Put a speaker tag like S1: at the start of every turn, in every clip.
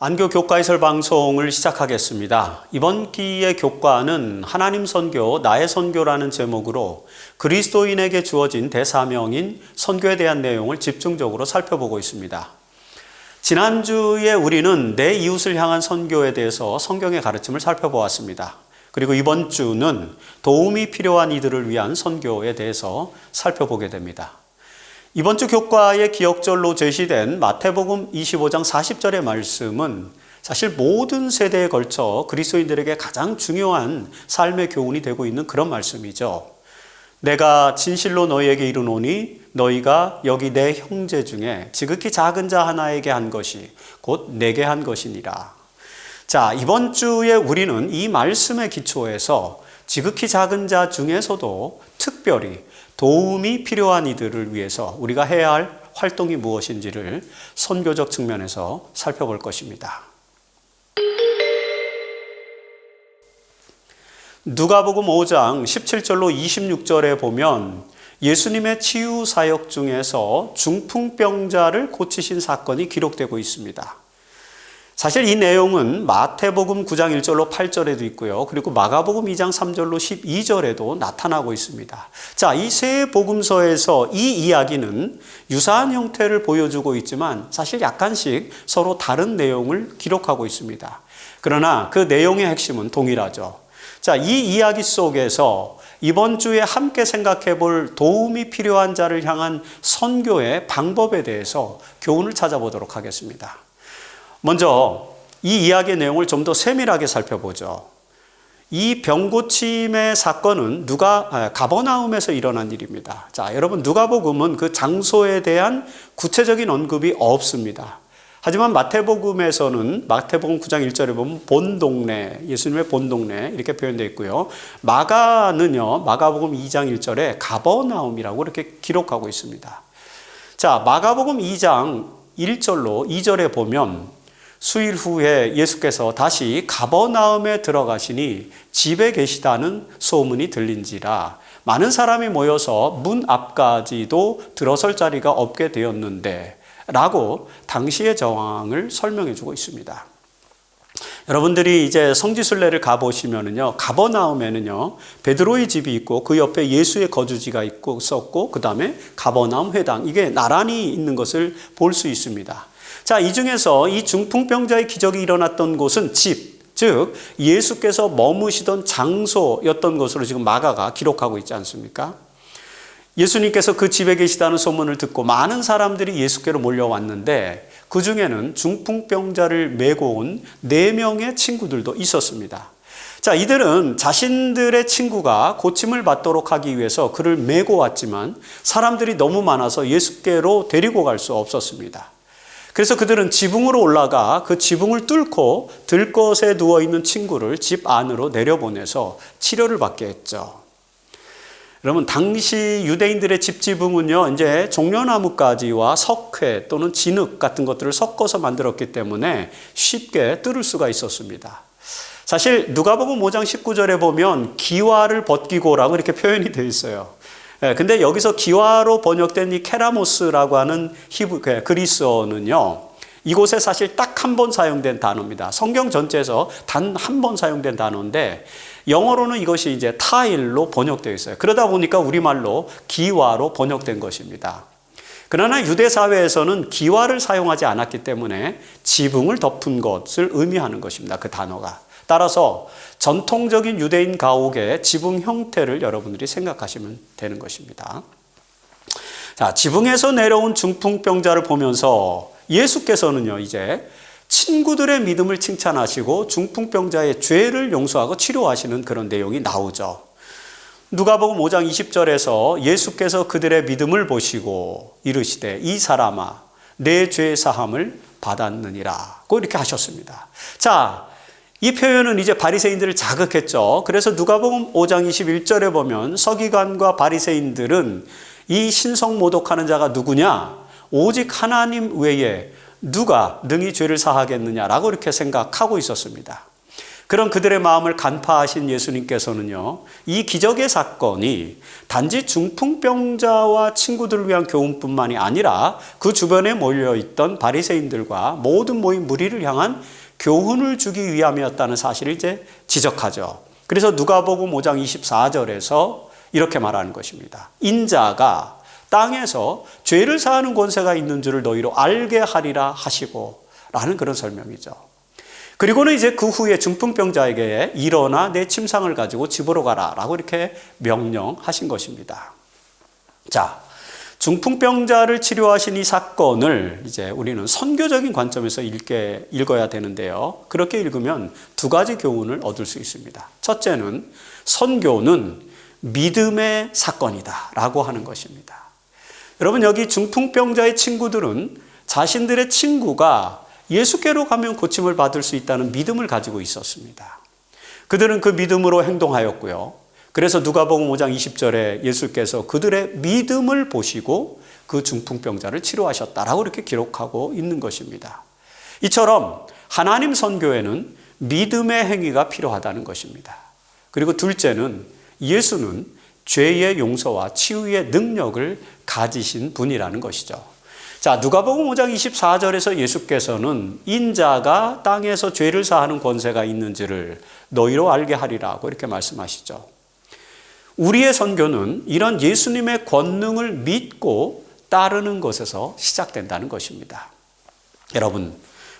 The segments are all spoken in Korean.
S1: 안교 교과해설 방송을 시작하겠습니다. 이번 기의 교과는 하나님 선교, 나의 선교라는 제목으로 그리스도인에게 주어진 대사명인 선교에 대한 내용을 집중적으로 살펴보고 있습니다. 지난주에 우리는 내 이웃을 향한 선교에 대해서 성경의 가르침을 살펴보았습니다. 그리고 이번 주는 도움이 필요한 이들을 위한 선교에 대해서 살펴보게 됩니다. 이번 주 교과의 기억절로 제시된 마태복음 25장 40절의 말씀은 사실 모든 세대에 걸쳐 그리스도인들에게 가장 중요한 삶의 교훈이 되고 있는 그런 말씀이죠. 내가 진실로 너희에게 이르노니 너희가 여기 내 형제 중에 지극히 작은 자 하나에게 한 것이 곧 내게 한 것이니라. 자, 이번 주에 우리는 이 말씀의 기초에서 지극히 작은 자 중에서도 특별히 도움이 필요한 이들을 위해서 우리가 해야 할 활동이 무엇인지를 선교적 측면에서 살펴볼 것입니다. 누가복음 5장 17절로 26절에 보면 예수님의 치유 사역 중에서 중풍병자를 고치신 사건이 기록되고 있습니다. 사실 이 내용은 마태복음 9장 1절로 8절에도 있고요. 그리고 마가복음 2장 3절로 12절에도 나타나고 있습니다. 자, 이 세 복음서에서 이 이야기는 유사한 형태를 보여주고 있지만 사실 약간씩 서로 다른 내용을 기록하고 있습니다. 그러나 그 내용의 핵심은 동일하죠. 자, 이 이야기 속에서 이번 주에 함께 생각해 볼 도움이 필요한 자를 향한 선교의 방법에 대해서 교훈을 찾아보도록 하겠습니다. 먼저 이 이야기의 내용을 좀 더 세밀하게 살펴보죠. 이 병고침의 사건은 가버나움에서 일어난 일입니다. 자, 여러분, 누가복음은 그 장소에 대한 구체적인 언급이 없습니다. 하지만 마태복음에서는 마태복음 9장 1절에 보면 본 동네, 예수님의 본 동네 이렇게 표현되어 있고요. 마가는요, 마가복음 2장 1절에 가버나움이라고 이렇게 기록하고 있습니다. 자, 마가복음 2장 1절로 2절에 보면 수일 후에 예수께서 다시 가버나움에 들어가시니 집에 계시다는 소문이 들린지라 많은 사람이 모여서 문 앞까지도 들어설 자리가 없게 되었는데 라고 당시의 정황을 설명해 주고 있습니다. 여러분들이 이제 성지순례를 가보시면은요, 가버나움에는요, 베드로의 집이 있고 그 옆에 예수의 거주지가 있었고, 그 다음에 가버나움 회당, 이게 나란히 있는 것을 볼 수 있습니다. 자, 이 중에서 이 중풍병자의 기적이 일어났던 곳은 집, 즉 예수께서 머무시던 장소였던 것으로 지금 마가가 기록하고 있지 않습니까? 예수님께서 그 집에 계시다는 소문을 듣고 많은 사람들이 예수께로 몰려왔는데 그 중에는 중풍병자를 메고 온 4명의 친구들도 있었습니다. 자, 이들은 자신들의 친구가 고침을 받도록 하기 위해서 그를 메고 왔지만 사람들이 너무 많아서 예수께로 데리고 갈 수 없었습니다. 그래서 그들은 지붕으로 올라가 그 지붕을 뚫고 들것에 누워있는 친구를 집 안으로 내려보내서 치료를 받게 했죠. 여러분, 당시 유대인들의 집 지붕은요, 이제 종려나무가지와 석회 또는 진흙 같은 것들을 섞어서 만들었기 때문에 쉽게 뚫을 수가 있었습니다. 사실 누가복음 5장 19절에 보면 기와를 벗기고라고 이렇게 표현이 되어 있어요. 근데 여기서 기와로 번역된 이 케라모스라고 하는 그리스어는요, 이곳에 사실 딱 한 번 사용된 단어입니다. 성경 전체에서 단 한 번 사용된 단어인데 영어로는 이것이 이제 타일로 번역되어 있어요. 그러다 보니까 우리말로 기와로 번역된 것입니다. 그러나 유대 사회에서는 기와를 사용하지 않았기 때문에 지붕을 덮은 것을 의미하는 것입니다. 그 단어가. 따라서 전통적인 유대인 가옥의 지붕 형태를 여러분들이 생각하시면 되는 것입니다. 자, 지붕에서 내려온 중풍병자를 보면서 예수께서는요, 이제 친구들의 믿음을 칭찬하시고 중풍병자의 죄를 용서하고 치료하시는 그런 내용이 나오죠. 누가복음 5장 20절에서 예수께서 그들의 믿음을 보시고 이르시되 이 사람아 내 죄 사함을 받았느니라고 이렇게 하셨습니다. 자, 이 표현은 이제 바리새인들을 자극했죠. 그래서 누가복음 5장 21절에 보면 서기관과 바리새인들은 이 신성 모독하는 자가 누구냐? 오직 하나님 외에 누가 능히 죄를 사하겠느냐라고 이렇게 생각하고 있었습니다. 그런 그들의 마음을 간파하신 예수님께서는요, 이 기적의 사건이 단지 중풍병자와 친구들을 위한 교훈뿐만이 아니라 그 주변에 몰려있던 바리새인들과 모든 모인 무리를 향한 교훈을 주기 위함이었다는 사실을 이제 지적하죠. 그래서 누가복음 5장 24절에서 이렇게 말하는 것입니다. 인자가 땅에서 죄를 사하는 권세가 있는 줄을 너희로 알게 하리라 하시고, 라는 그런 설명이죠. 그리고는 이제 그 후에 중풍병자에게 일어나 내 침상을 가지고 집으로 가라 라고 이렇게 명령하신 것입니다. 자, 중풍병자를 치료하신 이 사건을 이제 우리는 선교적인 관점에서 읽어야 되는데요. 그렇게 읽으면 두 가지 교훈을 얻을 수 있습니다. 첫째는 선교는 믿음의 사건이다 라고 하는 것입니다. 여러분, 여기 중풍병자의 친구들은 자신들의 친구가 예수께로 가면 고침을 받을 수 있다는 믿음을 가지고 있었습니다. 그들은 그 믿음으로 행동하였고요. 그래서 누가복음 5장 20절에 예수께서 그들의 믿음을 보시고 그 중풍병자를 치료하셨다라고 이렇게 기록하고 있는 것입니다. 이처럼 하나님 선교에는 믿음의 행위가 필요하다는 것입니다. 그리고 둘째는 예수는 죄의 용서와 치유의 능력을 가지신 분이라는 것이죠. 자, 누가복음 5장 24절에서 예수께서는 인자가 땅에서 죄를 사하는 권세가 있는지를 너희로 알게 하리라고 이렇게 말씀하시죠. 우리의 선교는 이런 예수님의 권능을 믿고 따르는 것에서 시작된다는 것입니다. 여러분,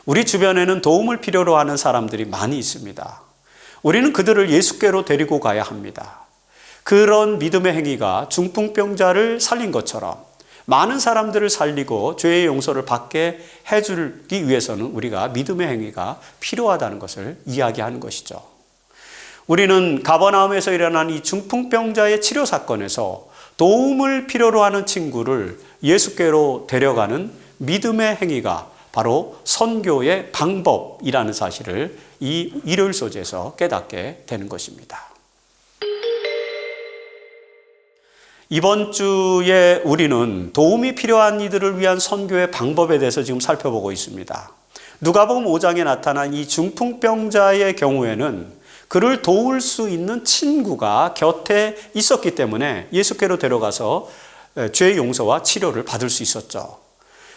S1: 우리 주변에는 도움을 필요로 하는 사람들이 많이 있습니다. 우리는 그들을 예수께로 데리고 가야 합니다. 그런 믿음의 행위가 중풍병자를 살린 것처럼 많은 사람들을 살리고 죄의 용서를 받게 해주기 위해서는 우리가 믿음의 행위가 필요하다는 것을 이야기하는 것이죠. 우리는 가버나움에서 일어난 이 중풍병자의 치료 사건에서 도움을 필요로 하는 친구를 예수께로 데려가는 믿음의 행위가 바로 선교의 방법이라는 사실을 이 일요일 소재에서 깨닫게 되는 것입니다. 이번 주에 우리는 도움이 필요한 이들을 위한 선교의 방법에 대해서 지금 살펴보고 있습니다. 누가복음 5장에 나타난 이 중풍병자의 경우에는 그를 도울 수 있는 친구가 곁에 있었기 때문에 예수께로 데려가서 죄의 용서와 치료를 받을 수 있었죠.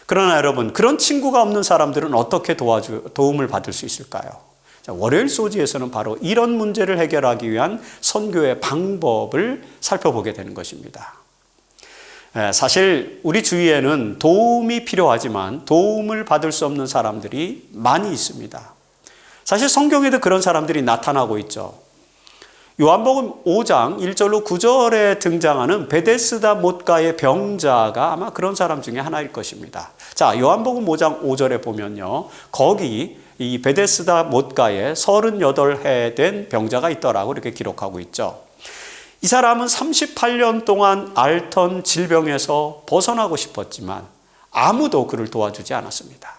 S1: 그러나 여러분, 그런 친구가 없는 사람들은 어떻게 도움을 받을 수 있을까요? 자, 월요일 소지에서는 바로 이런 문제를 해결하기 위한 선교의 방법을 살펴보게 되는 것입니다. 사실 우리 주위에는 도움이 필요하지만 도움을 받을 수 없는 사람들이 많이 있습니다. 사실 성경에도 그런 사람들이 나타나고 있죠. 요한복음 5장 1절로 9절에 등장하는 베데스다 못가의 병자가 아마 그런 사람 중에 하나일 것입니다. 자, 요한복음 5장 5절에 보면요, 거기 이 베데스다 못가에 38해 된 병자가 있더라고 이렇게 기록하고 있죠. 이 사람은 38년 동안 앓던 질병에서 벗어나고 싶었지만 아무도 그를 도와주지 않았습니다.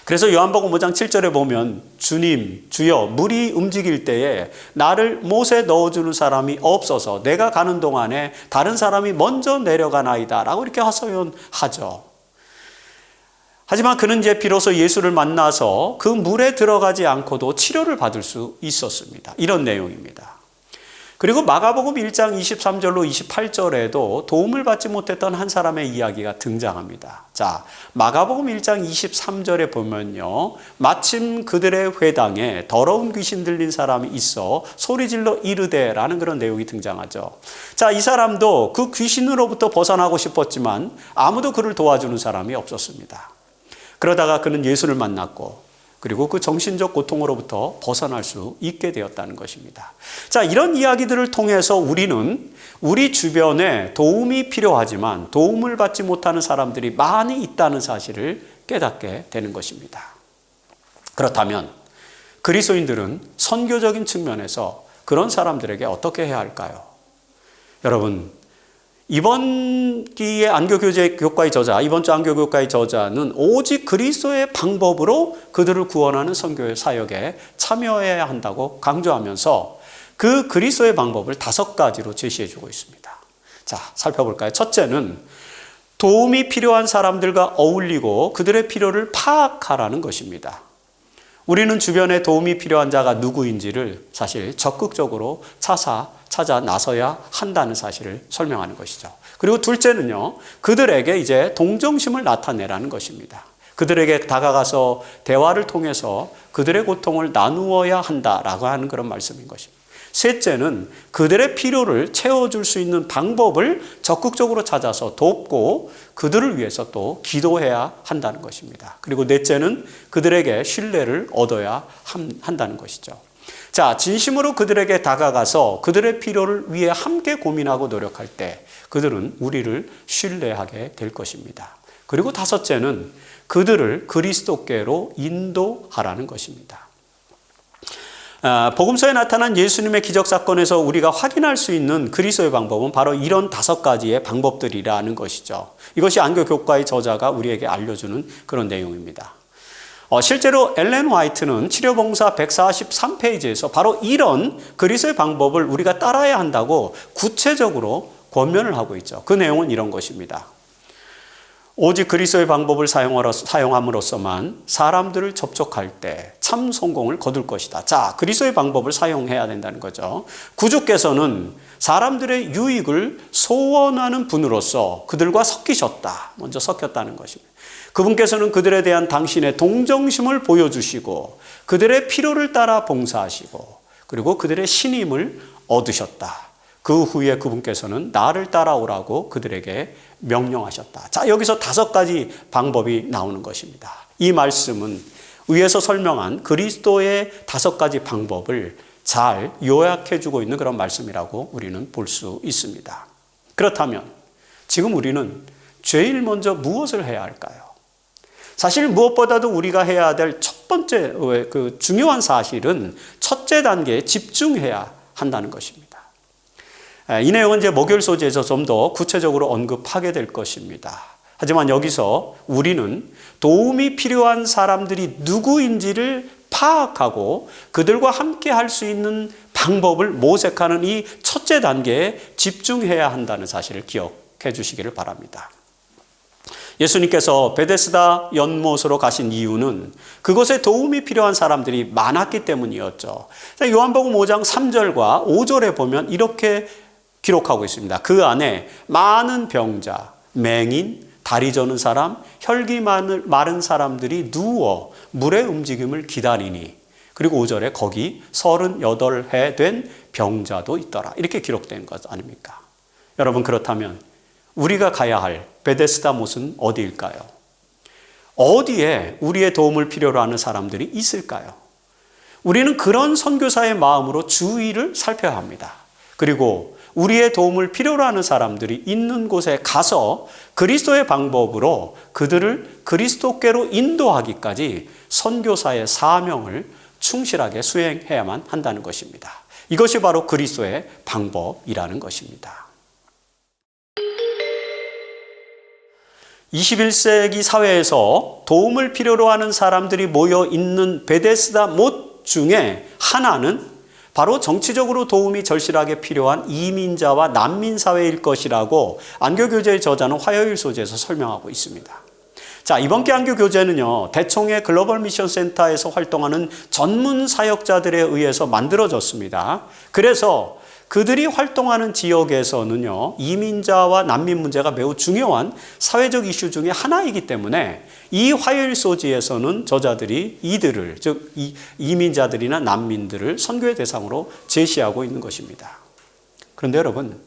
S1: 그래서 요한복음 5장 7절에 보면 주님, 주여, 물이 움직일 때에 나를 못에 넣어주는 사람이 없어서 내가 가는 동안에 다른 사람이 먼저 내려가나이다 라고 이렇게 하소연하죠. 하지만 그는 이제 비로소 예수를 만나서 그 물에 들어가지 않고도 치료를 받을 수 있었습니다. 이런 내용입니다. 그리고 마가복음 1장 23절로 28절에도 도움을 받지 못했던 한 사람의 이야기가 등장합니다. 자, 마가복음 1장 23절에 보면요, 마침 그들의 회당에 더러운 귀신 들린 사람이 있어 소리질러 이르되라는 그런 내용이 등장하죠. 자, 이 사람도 그 귀신으로부터 벗어나고 싶었지만 아무도 그를 도와주는 사람이 없었습니다. 그러다가 그는 예수를 만났고 그리고 그 정신적 고통으로부터 벗어날 수 있게 되었다는 것입니다. 자, 이런 이야기들을 통해서 우리는 우리 주변에 도움이 필요하지만 도움을 받지 못하는 사람들이 많이 있다는 사실을 깨닫게 되는 것입니다. 그렇다면 그리스도인들은 선교적인 측면에서 그런 사람들에게 어떻게 해야 할까요? 여러분, 이번 기의 안교교과의 저자, 이번 주 안교교과의 저자는 오직 그리스도의 방법으로 그들을 구원하는 선교의 사역에 참여해야 한다고 강조하면서 그 그리스도의 방법을 5가지로 제시해주고 있습니다. 자, 살펴볼까요? 첫째는 도움이 필요한 사람들과 어울리고 그들의 필요를 파악하라는 것입니다. 우리는 주변에 도움이 필요한 자가 누구인지를 사실 적극적으로 찾아 나서야 한다는 사실을 설명하는 것이죠. 그리고 둘째는요, 그들에게 이제 동정심을 나타내라는 것입니다. 그들에게 다가가서 대화를 통해서 그들의 고통을 나누어야 한다라고 하는 그런 말씀인 것입니다. 셋째는 그들의 필요를 채워줄 수 있는 방법을 적극적으로 찾아서 돕고 그들을 위해서 또 기도해야 한다는 것입니다. 그리고 넷째는 그들에게 신뢰를 얻어야 한다는 것이죠. 자, 진심으로 그들에게 다가가서 그들의 필요를 위해 함께 고민하고 노력할 때 그들은 우리를 신뢰하게 될 것입니다. 그리고 다섯째는 그들을 그리스도께로 인도하라는 것입니다. 복음서에 나타난 예수님의 기적사건에서 우리가 확인할 수 있는 그리스도의 방법은 바로 이런 5가지의 방법들이라는 것이죠. 이것이 안교교과의 저자가 우리에게 알려주는 그런 내용입니다. 실제로 엘렌 화이트는 치료봉사 143페이지에서 바로 이런 그리스도의 방법을 우리가 따라야 한다고 구체적으로 권면을 하고 있죠. 그 내용은 이런 것입니다. 오직 그리스도의 방법을 사용함으로써만 사람들을 접촉할 때 참 성공을 거둘 것이다. 자, 그리스도의 방법을 사용해야 된다는 거죠. 구주께서는 사람들의 유익을 소원하는 분으로서 그들과 섞이셨다. 먼저 섞였다는 것입니다. 그분께서는 그들에 대한 당신의 동정심을 보여주시고 그들의 필요를 따라 봉사하시고 그리고 그들의 신임을 얻으셨다. 그 후에 그분께서는 나를 따라오라고 그들에게 명령하셨다. 자, 여기서 5가지 방법이 나오는 것입니다. 이 말씀은 위에서 설명한 그리스도의 5가지 방법을 잘 요약해주고 있는 그런 말씀이라고 우리는 볼 수 있습니다. 그렇다면 지금 우리는 제일 먼저 무엇을 해야 할까요? 사실 무엇보다도 우리가 해야 될 첫 번째 그 중요한 사실은 첫째 단계에 집중해야 한다는 것입니다. 이 내용은 이제 목요일 소재에서 좀 더 구체적으로 언급하게 될 것입니다. 하지만 여기서 우리는 도움이 필요한 사람들이 누구인지를 파악하고 그들과 함께 할 수 있는 방법을 모색하는 이 첫째 단계에 집중해야 한다는 사실을 기억해 주시기를 바랍니다. 예수님께서 베데스다 연못으로 가신 이유는 그곳에 도움이 필요한 사람들이 많았기 때문이었죠. 요한복음 5장 3절과 5절에 보면 이렇게 기록하고 있습니다. 그 안에 많은 병자, 맹인, 다리 저는 사람, 혈기 마른 사람들이 누워 물의 움직임을 기다리니 그리고 5절에 거기 38해 된 병자도 있더라. 이렇게 기록된 것 아닙니까? 여러분, 그렇다면 우리가 가야 할 베데스다 못은 어디일까요? 어디에 우리의 도움을 필요로 하는 사람들이 있을까요? 우리는 그런 선교사의 마음으로 주위를 살펴야 합니다. 그리고 우리의 도움을 필요로 하는 사람들이 있는 곳에 가서 그리스도의 방법으로 그들을 그리스도께로 인도하기까지 선교사의 사명을 충실하게 수행해야만 한다는 것입니다. 이것이 바로 그리스도의 방법이라는 것입니다. 21세기 사회에서 도움을 필요로 하는 사람들이 모여 있는 베데스다 못 중에 하나는 바로 정치적으로 도움이 절실하게 필요한 이민자와 난민 사회일 것이라고 안교교재의 저자는 화요일 소재에서 설명하고 있습니다. 자, 이번 기 안교교재는요, 대총회 글로벌 미션 센터에서 활동하는 전문 사역자들에 의해서 만들어졌습니다. 그래서 그들이 활동하는 지역에서는요, 이민자와 난민 문제가 매우 중요한 사회적 이슈 중에 하나이기 때문에 이 화요일 소지에서는 저자들이 이들을, 즉 이민자들이나 난민들을 선교의 대상으로 제시하고 있는 것입니다. 그런데 여러분,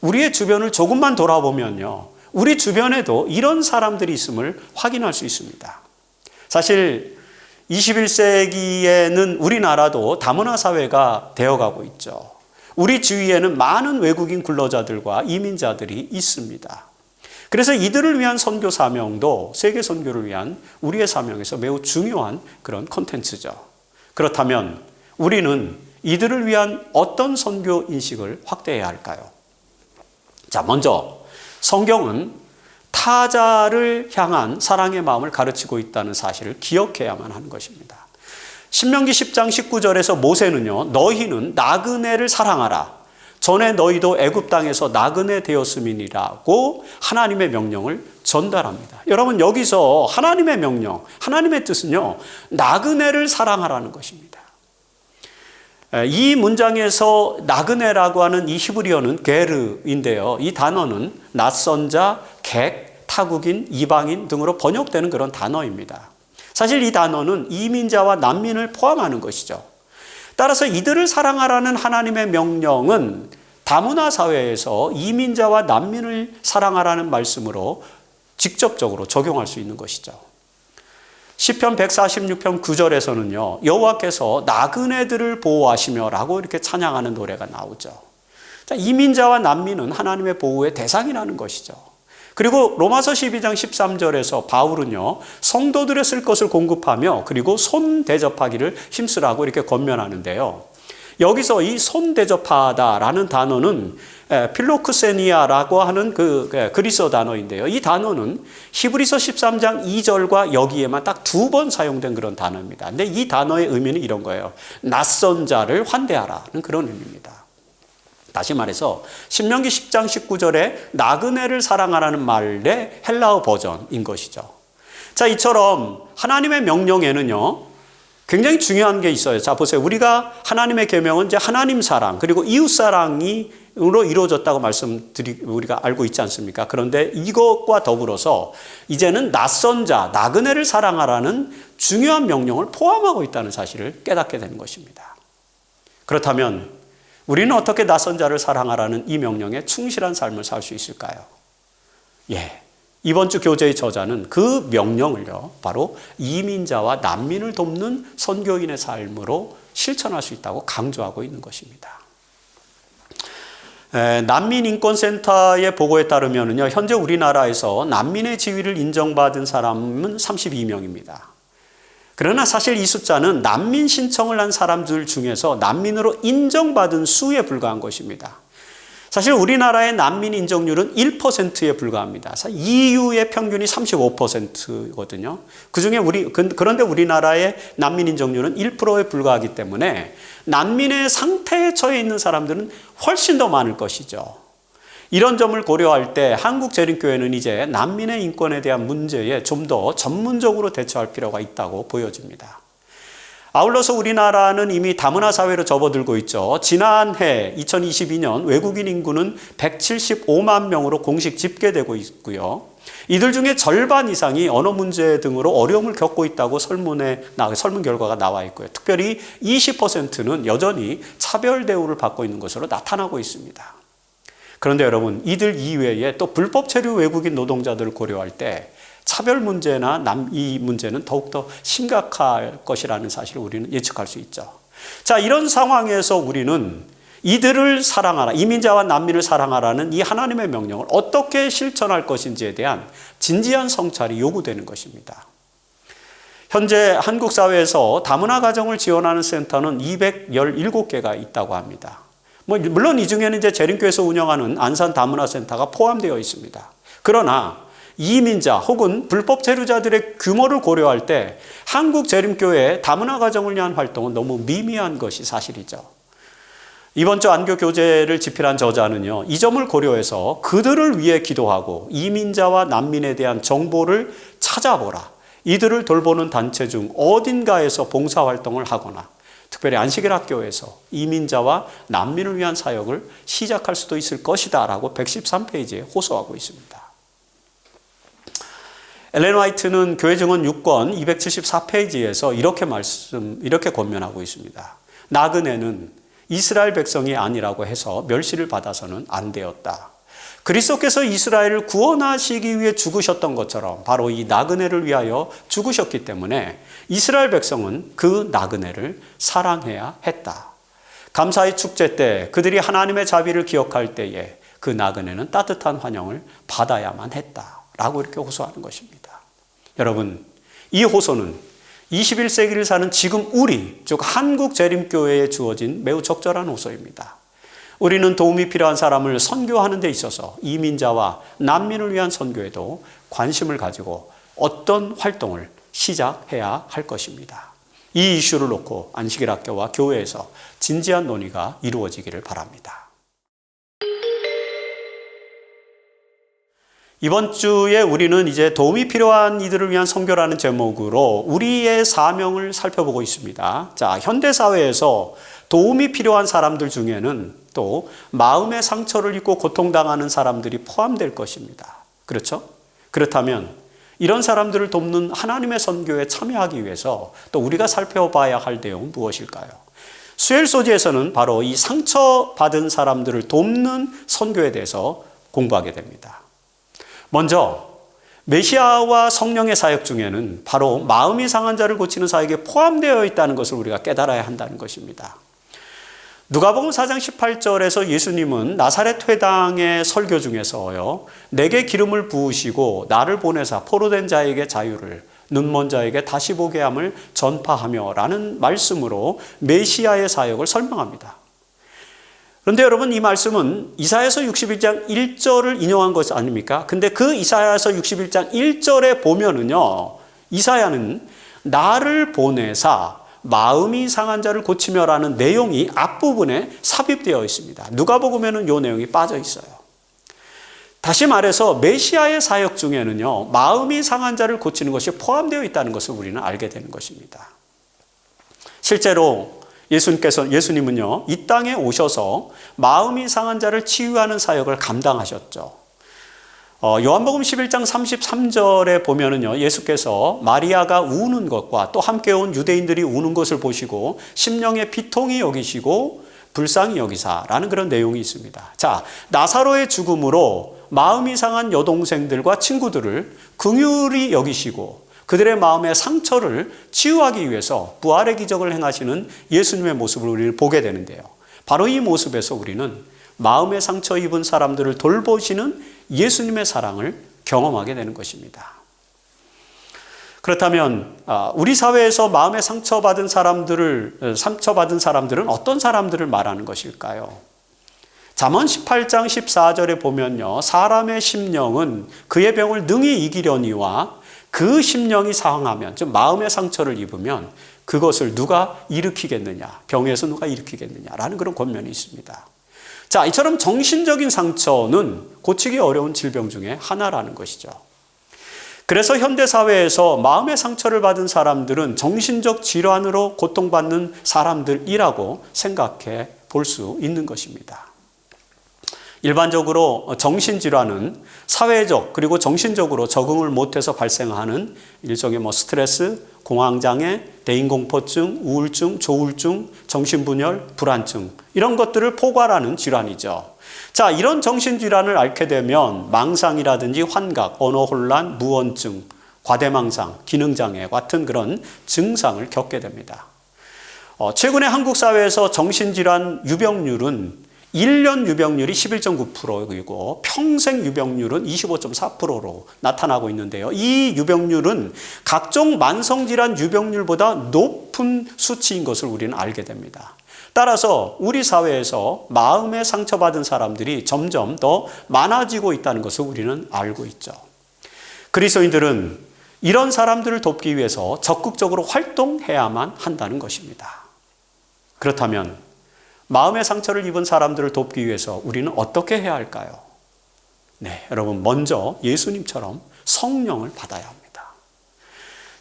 S1: 우리의 주변을 조금만 돌아보면요, 우리 주변에도 이런 사람들이 있음을 확인할 수 있습니다. 사실 21세기에는 우리나라도 다문화 사회가 되어가고 있죠. 우리 주위에는 많은 외국인 근로자들과 이민자들이 있습니다. 그래서 이들을 위한 선교 사명도 세계 선교를 위한 우리의 사명에서 매우 중요한 그런 콘텐츠죠. 그렇다면 우리는 이들을 위한 어떤 선교 인식을 확대해야 할까요? 자, 먼저 성경은 타자를 향한 사랑의 마음을 가르치고 있다는 사실을 기억해야만 하는 것입니다. 신명기 10장 19절에서 모세는요, 너희는 나그네를 사랑하라. 전에 너희도 애굽 땅에서 나그네 되었음이니라고 하나님의 명령을 전달합니다. 여러분, 여기서 하나님의 명령, 하나님의 뜻은요, 나그네를 사랑하라는 것입니다. 이 문장에서 나그네라고 하는 이 히브리어는 게르인데요. 이 단어는 낯선 자, 객, 타국인, 이방인 등으로 번역되는 그런 단어입니다. 사실 이 단어는 이민자와 난민을 포함하는 것이죠. 따라서 이들을 사랑하라는 하나님의 명령은 다문화 사회에서 이민자와 난민을 사랑하라는 말씀으로 직접적으로 적용할 수 있는 것이죠. 시편 146편 9절에서는요, 여호와께서 나그네들을 보호하시며 라고 이렇게 찬양하는 노래가 나오죠. 자, 이민자와 난민은 하나님의 보호의 대상이라는 것이죠. 그리고 로마서 12장 13절에서 바울은요, 성도들의 쓸 것을 공급하며 그리고 손 대접하기를 힘쓰라고 이렇게 권면하는데요. 여기서 이 손 대접하다라는 단어는 필로크세니아라고 하는 그리스어 단어인데요. 이 단어는 히브리서 13장 2절과 여기에만 딱 2번 사용된 그런 단어입니다. 근데 이 단어의 의미는 이런 거예요. 낯선 자를 환대하라는 그런 의미입니다. 다시 말해서 신명기 10장 19절에 나그네를 사랑하라는 말의 헬라어 버전인 것이죠. 자, 이처럼 하나님의 명령에는요, 굉장히 중요한 게 있어요. 자, 보세요. 우리가 하나님의 계명은 이제 하나님 사랑 그리고 이웃 사랑으로 이루어졌다고 우리가 알고 있지 않습니까? 그런데 이것과 더불어서 이제는 낯선 자, 나그네를 사랑하라는 중요한 명령을 포함하고 있다는 사실을 깨닫게 되는 것입니다. 그렇다면 우리는 어떻게 낯선 자를 사랑하라는 이 명령에 충실한 삶을 살 수 있을까요? 이번 주 교재의 저자는 그 명령을요, 바로 이민자와 난민을 돕는 선교인의 삶으로 실천할 수 있다고 강조하고 있는 것입니다. 난민인권센터의 보고에 따르면요, 현재 우리나라에서 난민의 지위를 인정받은 사람은 32명입니다. 그러나 사실 이 숫자는 난민 신청을 한 사람들 중에서 난민으로 인정받은 수에 불과한 것입니다. 사실 우리나라의 난민 인정률은 1%에 불과합니다. EU의 평균이 35%거든요. 그런데 우리나라의 난민 인정률은 1%에 불과하기 때문에 난민의 상태에 처해 있는 사람들은 훨씬 더 많을 것이죠. 이런 점을 고려할 때 한국재림교회는 이제 난민의 인권에 대한 문제에 좀 더 전문적으로 대처할 필요가 있다고 보여집니다. 아울러서 우리나라는 이미 다문화 사회로 접어들고 있죠. 지난해 2022년 외국인 인구는 175만 명으로 공식 집계되고 있고요. 이들 중에 절반 이상이 언어 문제 등으로 어려움을 겪고 있다고 설문 결과가 나와 있고요. 특별히 20%는 여전히 차별 대우를 받고 있는 것으로 나타나고 있습니다. 그런데 여러분, 이들 이외에 또 불법 체류 외국인 노동자들을 고려할 때 차별 문제나 이 문제는 더욱더 심각할 것이라는 사실을 우리는 예측할 수 있죠. 자, 이런 상황에서 우리는 이들을 사랑하라, 이민자와 난민을 사랑하라는 이 하나님의 명령을 어떻게 실천할 것인지에 대한 진지한 성찰이 요구되는 것입니다. 현재 한국 사회에서 다문화 가정을 지원하는 센터는 217개가 있다고 합니다. 물론 이 중에는 이제 재림교회에서 운영하는 안산 다문화 센터가 포함되어 있습니다. 그러나 이민자 혹은 불법 체류자들의 규모를 고려할 때 한국 재림교회의 다문화 가정을 위한 활동은 너무 미미한 것이 사실이죠. 이번 주 안교 교재를 집필한 저자는요, 이 점을 고려해서 그들을 위해 기도하고 이민자와 난민에 대한 정보를 찾아보라. 이들을 돌보는 단체 중 어딘가에서 봉사활동을 하거나 특별히 안식일 학교에서 이민자와 난민을 위한 사역을 시작할 수도 있을 것이다 라고 113페이지에 호소하고 있습니다. 엘렌 화이트는 교회 증언 6권 274페이지에서 이렇게 권면하고 있습니다. 나그네는 이스라엘 백성이 아니라고 해서 멸시를 받아서는 안 되었다. 그리스도께서 이스라엘을 구원하시기 위해 죽으셨던 것처럼 바로 이 나그네를 위하여 죽으셨기 때문에 이스라엘 백성은 그 나그네를 사랑해야 했다. 감사의 축제 때 그들이 하나님의 자비를 기억할 때에 그 나그네는 따뜻한 환영을 받아야만 했다라고 이렇게 호소하는 것입니다. 여러분, 이 호소는 21세기를 사는 지금 우리, 즉 한국 재림교회에 주어진 매우 적절한 호소입니다. 우리는 도움이 필요한 사람을 선교하는 데 있어서 이민자와 난민을 위한 선교에도 관심을 가지고 어떤 활동을 시작해야 할 것입니다. 이 이슈를 놓고 안식일 학교와 교회에서 진지한 논의가 이루어지기를 바랍니다. 이번 주에 우리는 이제 도움이 필요한 이들을 위한 선교라는 제목으로 우리의 사명을 살펴보고 있습니다. 자, 현대사회에서 도움이 필요한 사람들 중에는 또 마음의 상처를 입고 고통당하는 사람들이 포함될 것입니다. 그렇죠? 그렇다면 이런 사람들을 돕는 하나님의 선교에 참여하기 위해서 또 우리가 살펴봐야 할 내용은 무엇일까요? 수엘 소지에서는 바로 이 상처받은 사람들을 돕는 선교에 대해서 공부하게 됩니다. 먼저 메시아와 성령의 사역 중에는 바로 마음이 상한 자를 고치는 사역에 포함되어 있다는 것을 우리가 깨달아야 한다는 것입니다. 누가복음 4장 18절에서 예수님은 나사렛 회당의 설교 중에서요, 내게 기름을 부으시고 나를 보내사 포로된 자에게 자유를, 눈먼 자에게 다시 보게 함을 전파하며 라는 말씀으로 메시아의 사역을 설명합니다. 그런데 여러분, 이 말씀은 이사야서 61장 1절을 인용한 것 아닙니까? 근데 그 이사야서 61장 1절에 보면은요, 이사야는 나를 보내사 마음이 상한 자를 고치며라는 내용이 앞부분에 삽입되어 있습니다. 누가복음에는 이 내용이 빠져 있어요. 다시 말해서 메시아의 사역 중에는요, 마음이 상한 자를 고치는 것이 포함되어 있다는 것을 우리는 알게 되는 것입니다. 실제로 예수님은요, 이 땅에 오셔서 마음이 상한 자를 치유하는 사역을 감당하셨죠. 요한복음 11장 33절에 보면은요, 예수께서 마리아가 우는 것과 또 함께 온 유대인들이 우는 것을 보시고 심령의 비통이 여기시고 불쌍히 여기사라는 그런 내용이 있습니다. 자, 나사로의 죽음으로 마음이 상한 여동생들과 친구들을 긍휼히 여기시고 그들의 마음의 상처를 치유하기 위해서 부활의 기적을 행하시는 예수님의 모습을 우리는 보게 되는데요. 바로 이 모습에서 우리는 마음의 상처 입은 사람들을 돌보시는 예수님의 사랑을 경험하게 되는 것입니다. 그렇다면 우리 사회에서 마음의 상처받은 사람들은 어떤 사람들을 말하는 것일까요? 잠언 18장 14절에 보면요, 사람의 심령은 그의 병을 능히 이기려니와 그 심령이 상하면, 즉 마음의 상처를 입으면 그것을 누가 일으키겠느냐, 병에서 누가 일으키겠느냐라는 그런 권면이 있습니다. 자, 이처럼 정신적인 상처는 고치기 어려운 질병 중에 하나라는 것이죠. 그래서 현대사회에서 마음의 상처를 받은 사람들은 정신적 질환으로 고통받는 사람들이라고 생각해 볼 수 있는 것입니다. 일반적으로 정신질환은 사회적 그리고 정신적으로 적응을 못해서 발생하는 일종의 스트레스, 공황장애, 대인공포증, 우울증, 조울증, 정신분열, 불안증 이런 것들을 포괄하는 질환이죠. 자, 이런 정신질환을 앓게 되면 망상이라든지 환각, 언어혼란, 무언증, 과대망상, 기능장애 같은 그런 증상을 겪게 됩니다. 최근에 한국 사회에서 정신질환 유병률은 1년 유병률이 11.9%이고 평생 유병률은 25.4%로 나타나고 있는데요. 이 유병률은 각종 만성질환 유병률보다 높은 수치인 것을 우리는 알게 됩니다. 따라서 우리 사회에서 마음에 상처받은 사람들이 점점 더 많아지고 있다는 것을 우리는 알고 있죠. 그리스도인들은 이런 사람들을 돕기 위해서 적극적으로 활동해야만 한다는 것입니다. 그렇다면 마음의 상처를 입은 사람들을 돕기 위해서 우리는 어떻게 해야 할까요? 네, 여러분, 먼저 예수님처럼 성령을 받아야 합니다.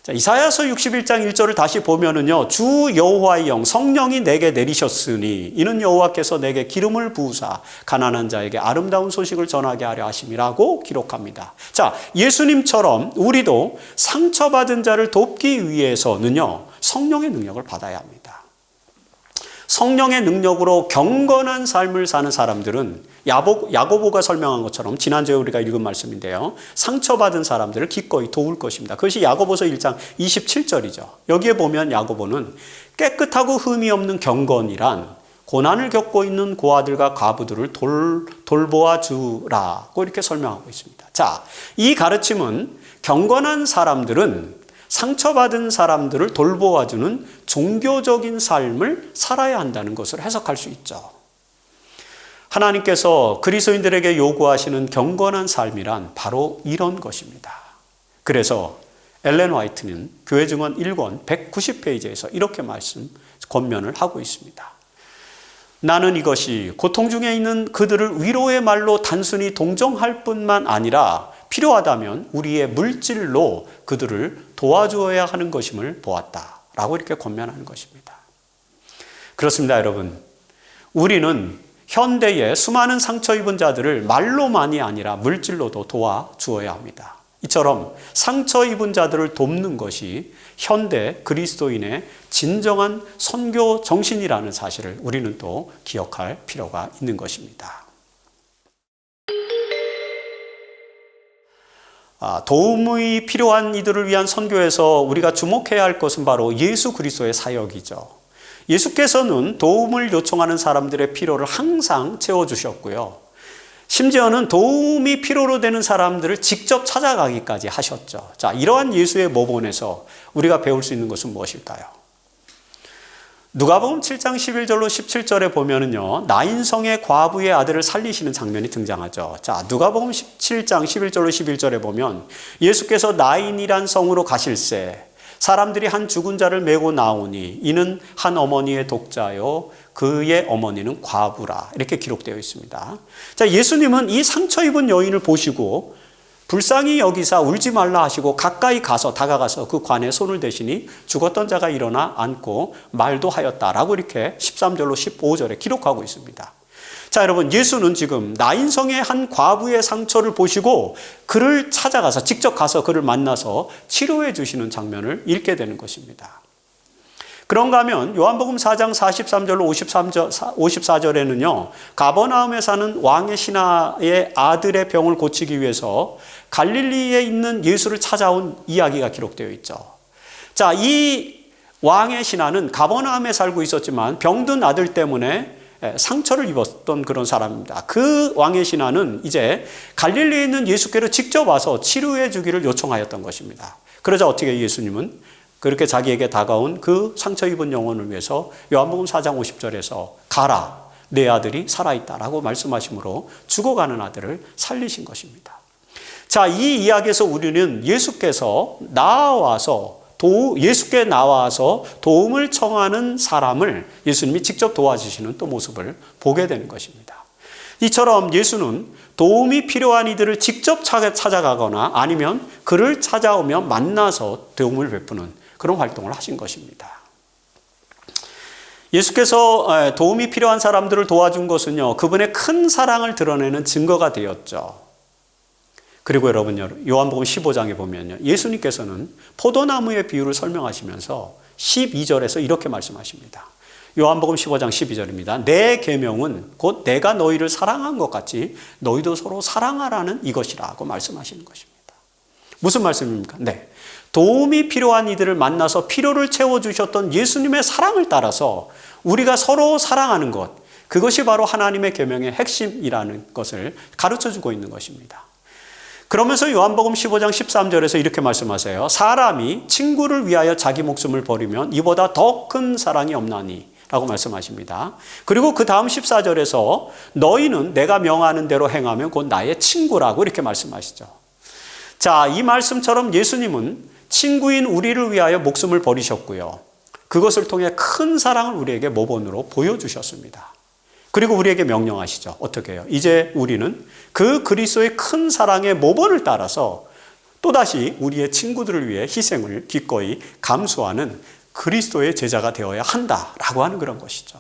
S1: 자, 이사야서 61장 1절을 다시 보면은요, 주 여호와의 영 성령이 내게 내리셨으니 이는 여호와께서 내게 기름을 부으사 가난한 자에게 아름다운 소식을 전하게 하려 하심이라고 기록합니다. 자, 예수님처럼 우리도 상처받은 자를 돕기 위해서는요, 성령의 능력을 받아야 합니다. 성령의 능력으로 경건한 삶을 사는 사람들은 야고보가 설명한 것처럼 지난주에 우리가 읽은 말씀인데요, 상처받은 사람들을 기꺼이 도울 것입니다. 그것이 야고보서 1장 27절이죠. 여기에 보면 야고보는 깨끗하고 흠이 없는 경건이란 고난을 겪고 있는 고아들과 과부들을 돌보아 주라고 이렇게 설명하고 있습니다. 자, 이 가르침은 경건한 사람들은 상처받은 사람들을 돌보아주는 종교적인 삶을 살아야 한다는 것을 해석할 수 있죠. 하나님께서 그리스도인들에게 요구하시는 경건한 삶이란 바로 이런 것입니다. 그래서 엘렌 화이트는 교회 증언 1권 190페이지에서 이렇게 권면을 하고 있습니다. 나는 이것이 고통 중에 있는 그들을 위로의 말로 단순히 동정할 뿐만 아니라 필요하다면 우리의 물질로 그들을 도와주어야 하는 것임을 보았다라고 이렇게 권면하는 것입니다. 그렇습니다, 여러분. 우리는 현대의 수많은 상처 입은 자들을 말로만이 아니라 물질로도 도와주어야 합니다. 이처럼 상처 입은 자들을 돕는 것이 현대 그리스도인의 진정한 선교 정신이라는 사실을 우리는 또 기억할 필요가 있는 것입니다. 도움이 필요한 이들을 위한 선교에서 우리가 주목해야 할 것은 바로 예수 그리스도의 사역이죠. 예수께서는 도움을 요청하는 사람들의 필요를 항상 채워주셨고요. 심지어는 도움이 필요로 되는 사람들을 직접 찾아가기까지 하셨죠. 자, 이러한 예수의 모본에서 우리가 배울 수 있는 것은 무엇일까요? 누가복음 7장 11절로 17절에 보면은요, 나인성의 과부의 아들을 살리시는 장면이 등장하죠. 자, 누가복음 7장 11절로 11절에 보면 예수께서 나인이란 성으로 가실새 사람들이 한 죽은 자를 메고 나오니 이는 한 어머니의 독자요 그의 어머니는 과부라, 이렇게 기록되어 있습니다. 자, 예수님은 이 상처 입은 여인을 보시고 불쌍히 여기사 울지 말라 하시고 가까이 가서 다가가서 그 관에 손을 대시니 죽었던 자가 일어나 앉고 말도 하였다라고 이렇게 13절로 15절에 기록하고 있습니다. 자, 여러분, 예수는 지금 나인성의 한 과부의 상처를 보시고 그를 찾아가서 직접 가서 그를 만나서 치료해 주시는 장면을 읽게 되는 것입니다. 그런가 하면 요한복음 4장 43절로 54절에는요, 가버나움에 사는 왕의 신하의 아들의 병을 고치기 위해서 갈릴리에 있는 예수를 찾아온 이야기가 기록되어 있죠. 자, 이 왕의 신하는 가버나움에 살고 있었지만 병든 아들 때문에 상처를 입었던 그런 사람입니다. 그 왕의 신하는 이제 갈릴리에 있는 예수께로 직접 와서 치료해 주기를 요청하였던 것입니다. 그러자 어떻게 예수님은 그렇게 자기에게 다가온 그 상처 입은 영혼을 위해서 요한복음 4장 50절에서 가라, 내 아들이 살아있다라고 말씀하심으로 죽어가는 아들을 살리신 것입니다. 자, 이 이야기에서 우리는 예수께서 예수께 나와서 도움을 청하는 사람을 예수님이 직접 도와주시는 또 모습을 보게 되는 것입니다. 이처럼 예수는 도움이 필요한 이들을 직접 찾아가거나 아니면 그를 찾아오며 만나서 도움을 베푸는 그런 활동을 하신 것입니다. 예수께서 도움이 필요한 사람들을 도와준 것은요, 그분의 큰 사랑을 드러내는 증거가 되었죠. 그리고 여러분요, 요한복음 15장에 보면요, 예수님께서는 포도나무의 비유를 설명하시면서 12절에서 이렇게 말씀하십니다. 요한복음 15장 12절입니다. 내 계명은 곧 내가 너희를 사랑한 것 같이 너희도 서로 사랑하라는 이것이라고 말씀하시는 것입니다. 무슨 말씀입니까? 네, 도움이 필요한 이들을 만나서 필요를 채워주셨던 예수님의 사랑을 따라서 우리가 서로 사랑하는 것, 그것이 바로 하나님의 계명의 핵심이라는 것을 가르쳐주고 있는 것입니다. 그러면서 요한복음 15장 13절에서 이렇게 말씀하세요. 사람이 친구를 위하여 자기 목숨을 버리면 이보다 더 큰 사랑이 없나니 라고 말씀하십니다. 그리고 그 다음 14절에서 너희는 내가 명하는 대로 행하면 곧 나의 친구라고 이렇게 말씀하시죠. 자, 이 말씀처럼 예수님은 친구인 우리를 위하여 목숨을 버리셨고요, 그것을 통해 큰 사랑을 우리에게 모본으로 보여주셨습니다. 그리고 우리에게 명령하시죠. 어떻게 해요? 이제 우리는 그 그리스도의 큰 사랑의 모본을 따라서 또다시 우리의 친구들을 위해 희생을 기꺼이 감수하는 그리스도의 제자가 되어야 한다라고 하는 그런 것이죠.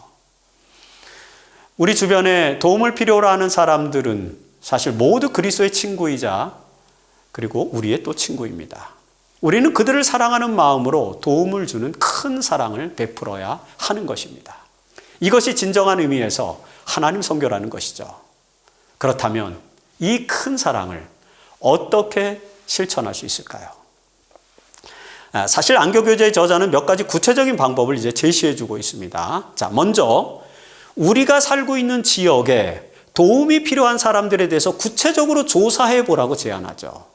S1: 우리 주변에 도움을 필요로 하는 사람들은 사실 모두 그리스도의 친구이자 그리고 우리의 또 친구입니다. 우리는 그들을 사랑하는 마음으로 도움을 주는 큰 사랑을 베풀어야 하는 것입니다. 이것이 진정한 의미에서 하나님 선교라는 것이죠. 그렇다면 이 큰 사랑을 어떻게 실천할 수 있을까요? 사실 안교교제의 저자는 몇 가지 구체적인 방법을 이제 제시해주고 있습니다. 자, 먼저 우리가 살고 있는 지역에 도움이 필요한 사람들에 대해서 구체적으로 조사해 보라고 제안하죠.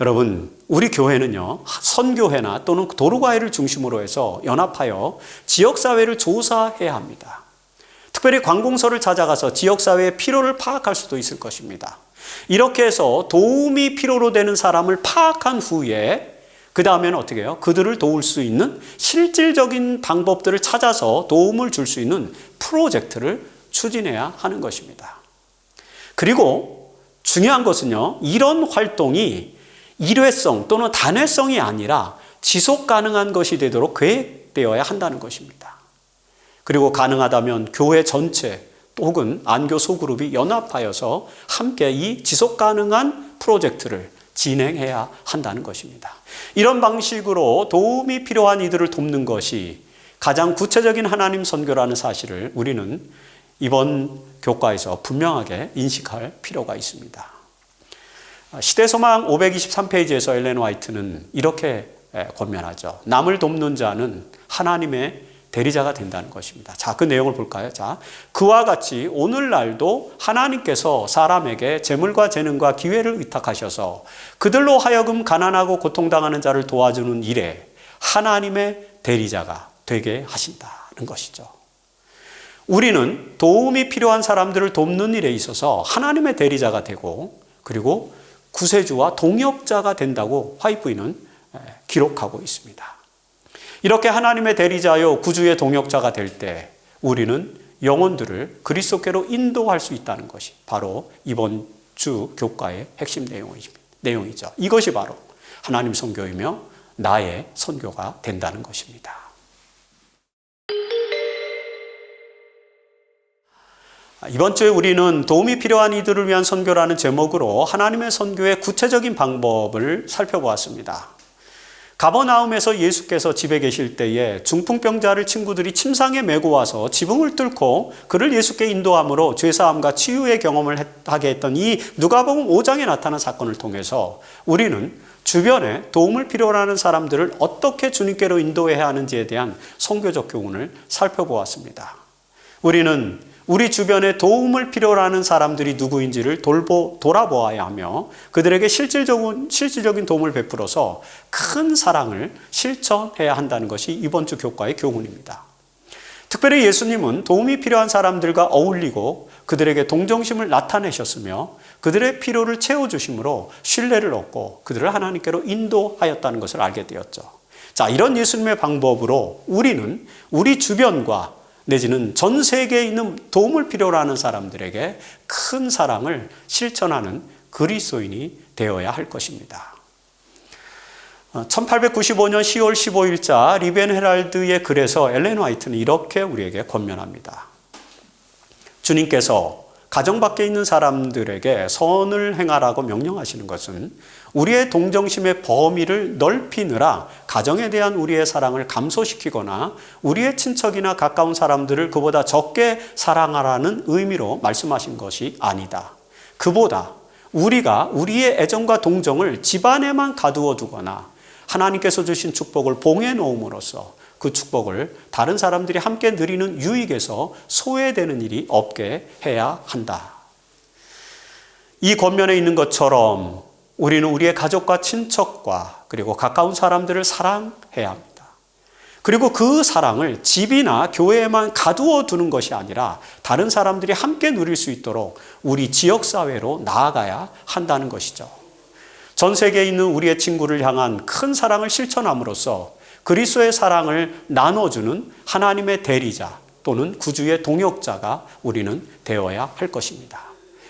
S1: 여러분, 우리 교회는요, 선교회나 또는 도루과회를 중심으로 해서 연합하여 지역사회를 조사해야 합니다. 특별히 관공서를 찾아가서 지역사회의 필요를 파악할 수도 있을 것입니다. 이렇게 해서 도움이 필요로 되는 사람을 파악한 후에 그 다음에는 어떻게 해요? 그들을 도울 수 있는 실질적인 방법들을 찾아서 도움을 줄 수 있는 프로젝트를 추진해야 하는 것입니다. 그리고 중요한 것은요, 이런 활동이 일회성 또는 단회성이 아니라 지속 가능한 것이 되도록 계획되어야 한다는 것입니다. 그리고 가능하다면 교회 전체 혹은 안교 소그룹이 연합하여서 함께 이 지속 가능한 프로젝트를 진행해야 한다는 것입니다. 이런 방식으로 도움이 필요한 이들을 돕는 것이 가장 구체적인 하나님 선교라는 사실을 우리는 이번 교과에서 분명하게 인식할 필요가 있습니다. 시대소망 523페이지에서 엘렌 화이트는 이렇게 권면하죠. 남을 돕는 자는 하나님의 대리자가 된다는 것입니다. 자, 그 내용을 볼까요? 자, 그와 같이 오늘날도 하나님께서 사람에게 재물과 재능과 기회를 위탁하셔서 그들로 하여금 가난하고 고통당하는 자를 도와주는 일에 하나님의 대리자가 되게 하신다는 것이죠. 우리는 도움이 필요한 사람들을 돕는 일에 있어서 하나님의 대리자가 되고 그리고 구세주와 동역자가 된다고 화이트는 기록하고 있습니다. 이렇게 하나님의 대리자요 구주의 동역자가 될 때 우리는 영혼들을 그리스도께로 인도할 수 있다는 것이 바로 이번 주 교과의 핵심 내용이죠. 이것이 바로 하나님 선교이며 나의 선교가 된다는 것입니다. 이번 주에 우리는 도움이 필요한 이들을 위한 선교라는 제목으로 하나님의 선교의 구체적인 방법을 살펴보았습니다. 가버나움에서 예수께서 집에 계실 때에 중풍병자를 친구들이 침상에 메고 와서 지붕을 뚫고 그를 예수께 인도함으로 죄사함과 치유의 경험을 하게 했던 이 누가복음 5장에 나타난 사건을 통해서 우리는 주변에 도움을 필요로 하는 사람들을 어떻게 주님께로 인도해야 하는지에 대한 선교적 교훈을 살펴보았습니다. 우리는 우리 주변에 도움을 필요로 하는 사람들이 누구인지를 돌아보아야 하며 그들에게 실질적인 도움을 베풀어서 큰 사랑을 실천해야 한다는 것이 이번 주 교과의 교훈입니다. 특별히 예수님은 도움이 필요한 사람들과 어울리고 그들에게 동정심을 나타내셨으며 그들의 필요를 채워주심으로 신뢰를 얻고 그들을 하나님께로 인도하였다는 것을 알게 되었죠. 자, 이런 예수님의 방법으로 우리는 우리 주변과 내지는 전 세계에 있는 도움을 필요로 하는 사람들에게 큰 사랑을 실천하는 그리스도인이 되어야 할 것입니다. 1895년 10월 15일자 리벤 헤랄드의 글에서 엘렌 화이트는 이렇게 우리에게 권면합니다. 주님께서 가정 밖에 있는 사람들에게 선을 행하라고 명령하시는 것은 우리의 동정심의 범위를 넓히느라 가정에 대한 우리의 사랑을 감소시키거나 우리의 친척이나 가까운 사람들을 그보다 적게 사랑하라는 의미로 말씀하신 것이 아니다. 그보다 우리가 우리의 애정과 동정을 집안에만 가두어 두거나 하나님께서 주신 축복을 봉해 놓음으로써 그 축복을 다른 사람들이 함께 누리는 유익에서 소외되는 일이 없게 해야 한다. 이 권면에 있는 것처럼 우리는 우리의 가족과 친척과 그리고 가까운 사람들을 사랑해야 합니다. 그리고 그 사랑을 집이나 교회에만 가두어 두는 것이 아니라 다른 사람들이 함께 누릴 수 있도록 우리 지역사회로 나아가야 한다는 것이죠. 전 세계에 있는 우리의 친구를 향한 큰 사랑을 실천함으로써 그리스도의 사랑을 나눠주는 하나님의 대리자 또는 구주의 동역자가 우리는 되어야 할 것입니다.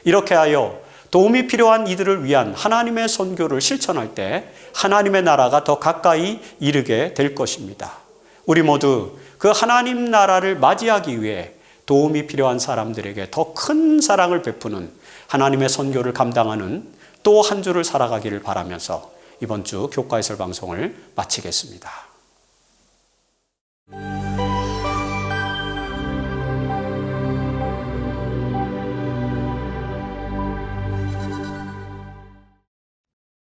S1: 이렇게 하여 도움이 필요한 이들을 위한 하나님의 선교를 실천할 때 하나님의 나라가 더 가까이 이르게 될 것입니다. 우리 모두 그 하나님 나라를 맞이하기 위해 도움이 필요한 사람들에게 더 큰 사랑을 베푸는 하나님의 선교를 감당하는 또 한 주를 살아가기를 바라면서 이번 주 교과 해설 방송을 마치겠습니다.